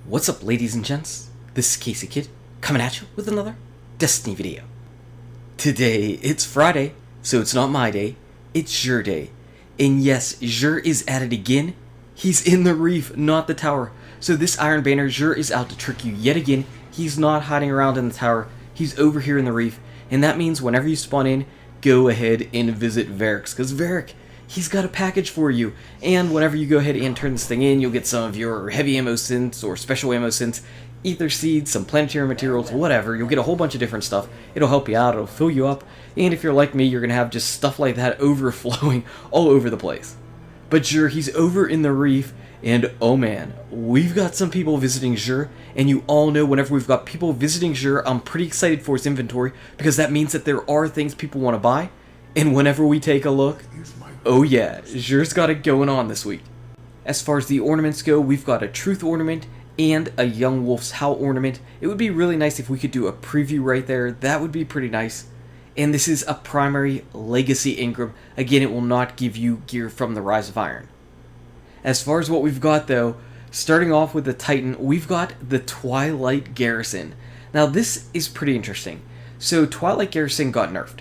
What's up, ladies and gents? This is KSigKid, coming at you with another Destiny video. Today, it's Friday, so it's not my day, it's your day. And yes, Xur is at it again. He's in the Reef, not the tower. So this Iron Banner, Xur is out to trick you yet again. He's not hiding around in the tower, he's over here in the Reef. And that means whenever you spawn in, go ahead and visit Varric's, because Varric, he's got a package for you. And whenever you go ahead and turn this thing in, you'll get some of your heavy ammo synths or special ammo synths, ether seeds, some planetary materials, whatever. You'll get a whole bunch of different stuff. It'll help you out, it'll fill you up, and if you're like me, you're going to have just stuff like that overflowing all over the place. But Xur, he's over in the Reef, and oh man, we've got some people visiting Xur, and you all know whenever we've got people visiting Xur, I'm pretty excited for his inventory, because that means that there are things people want to buy, and whenever we take a look, oh yeah, Xur's got it going on this week. As far as the ornaments go, we've got a Truth ornament and a Young Wolf's Howl ornament. It would be really nice if we could do a preview right there. That would be pretty nice. And this is a primary Legacy Ingram. Again, it will not give you gear from the Rise of Iron. As far as what we've got though, starting off with the Titan, we've got the Twilight Garrison. Now this is pretty interesting. So Twilight Garrison got nerfed.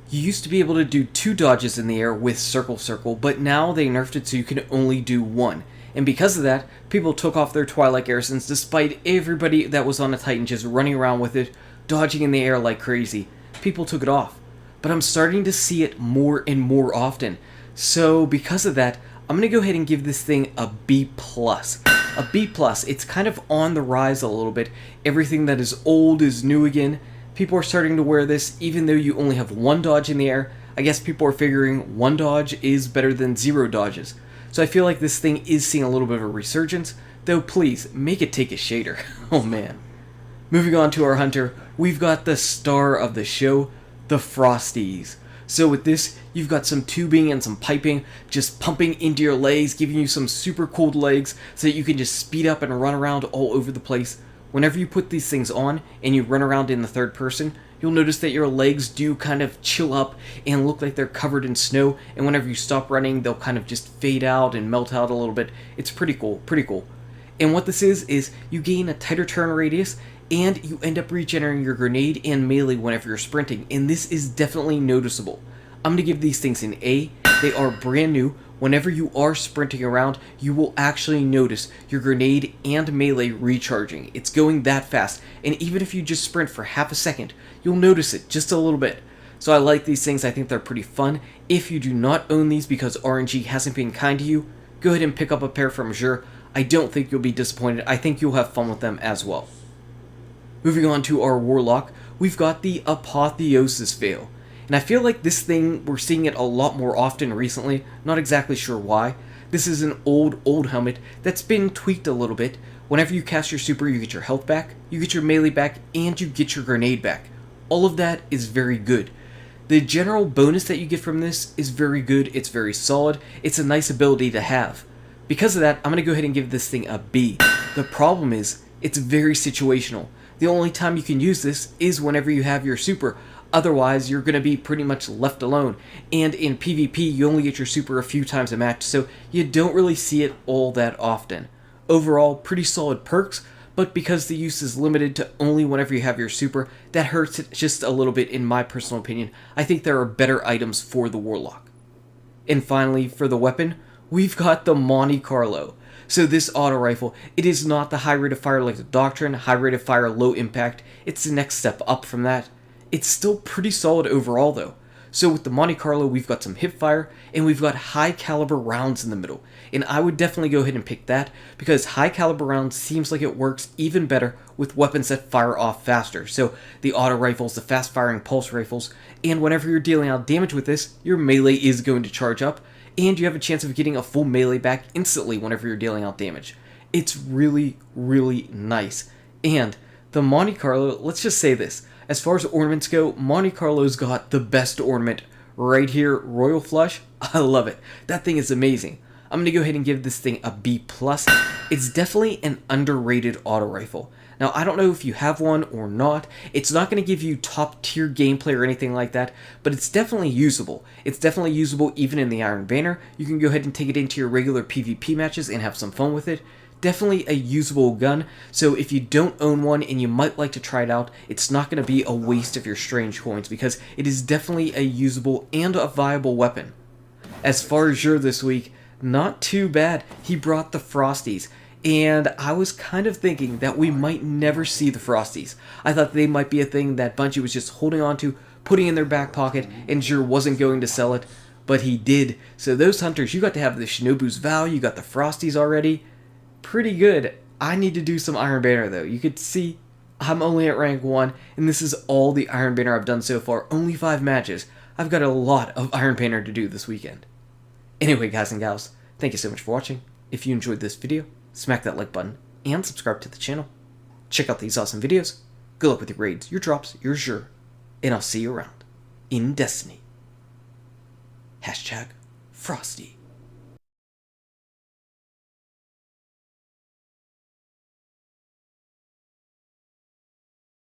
You used to be able to do 2 dodges in the air with Circle Circle, but now they nerfed it so you can only do 1. And because of that, people took off their Twilight Garrisons despite everybody that was on a Titan just running around with it, dodging in the air like crazy. People took it off. But I'm starting to see it more and more often. So because of that, I'm going to go ahead and give this thing a B+. A B+, it's kind of on the rise a little bit. Everything that is old is new again. People are starting to wear this even though you only have 1 dodge in the air. I guess people are figuring 1 dodge is better than 0 dodges. So I feel like this thing is seeing a little bit of a resurgence, though please, make it take a shader. Oh man. Moving on to our hunter, we've got the star of the show, the Frost-EEs. So with this, you've got some tubing and some piping just pumping into your legs, giving you some super cold legs so that you can just speed up and run around all over the place. Whenever you put these things on and you run around in the third person, you'll notice that your legs do kind of chill up and look like they're covered in snow, and whenever you stop running, they'll kind of just fade out and melt out a little bit. It's pretty cool, pretty cool. And what this is you gain a tighter turn radius, and you end up regenerating your grenade and melee whenever you're sprinting, and this is definitely noticeable. I'm going to give these things an A. They are brand new. Whenever you are sprinting around, you will actually notice your grenade and melee recharging. It's going that fast, and even if you just sprint for half a second, you'll notice it just a little bit. So I like these things, I think they're pretty fun. If you do not own these because RNG hasn't been kind to you, go ahead and pick up a pair from Xur. I don't think you'll be disappointed, I think you'll have fun with them as well. Moving on to our Warlock, we've got the Apotheosis Veil. And I feel like this thing, we're seeing it a lot more often recently, not exactly sure why. This is an old helmet that's been tweaked a little bit. Whenever you cast your super, you get your health back, you get your melee back, and you get your grenade back. All of that is very good. The general bonus that you get from this is very good, it's very solid, it's a nice ability to have. Because of that, I'm going to go ahead and give this thing a B. The problem is, it's very situational. The only time you can use this is whenever you have your super. Otherwise, you're going to be pretty much left alone. And in PvP, you only get your super a few times a match, so you don't really see it all that often. Overall, pretty solid perks, but because the use is limited to only whenever you have your super, that hurts it just a little bit in my personal opinion. I think there are better items for the Warlock. And finally, for the weapon, we've got the Monte Carlo. So this auto rifle, it is not the high rate of fire like the Doctrine, high rate of fire, low impact. It's the next step up from that. It's still pretty solid overall though. So with the Monte Carlo, we've got some hip fire, and we've got high caliber rounds in the middle. And I would definitely go ahead and pick that, because high caliber rounds seems like it works even better with weapons that fire off faster. So the auto rifles, the fast firing pulse rifles, and whenever you're dealing out damage with this, your melee is going to charge up, and you have a chance of getting a full melee back instantly whenever you're dealing out damage. It's really, really nice. And the Monte Carlo, let's just say this. As far as ornaments go, Monte Carlo's got the best ornament right here, Royal Flush. I love it. That thing is amazing. I'm going to go ahead and give this thing a B+. It's definitely an underrated auto rifle. Now, I don't know if you have one or not. It's not going to give you top tier gameplay or anything like that, but it's definitely usable. It's definitely usable even in the Iron Banner. You can go ahead and take it into your regular PvP matches and have some fun with it. definitely a usable gun, so if you don't own one and you might like to try it out, it's not going to be a waste of your strange coins, because it is definitely a usable and a viable weapon. As far as Xur this week, not too bad. He brought the Frosties, and I was kind of thinking that we might never see the Frosties. I thought they might be a thing that Bungie was just holding on to, putting in their back pocket, and Xur wasn't going to sell it, but he did. So those hunters, you got to have the Shinobu's Vow, you got the Frosties already. Pretty good. I need to do some Iron Banner though. You could see I'm only at rank 1, and this is all the Iron Banner I've done so far. Only 5 matches. I've got a lot of Iron Banner to do this weekend. Anyway, guys and gals, thank you so much for watching. If you enjoyed this video, smack that like button and subscribe to the channel. Check out these awesome videos. Good luck with your raids, your drops, your Xur, and I'll see you around in Destiny. #Frosty.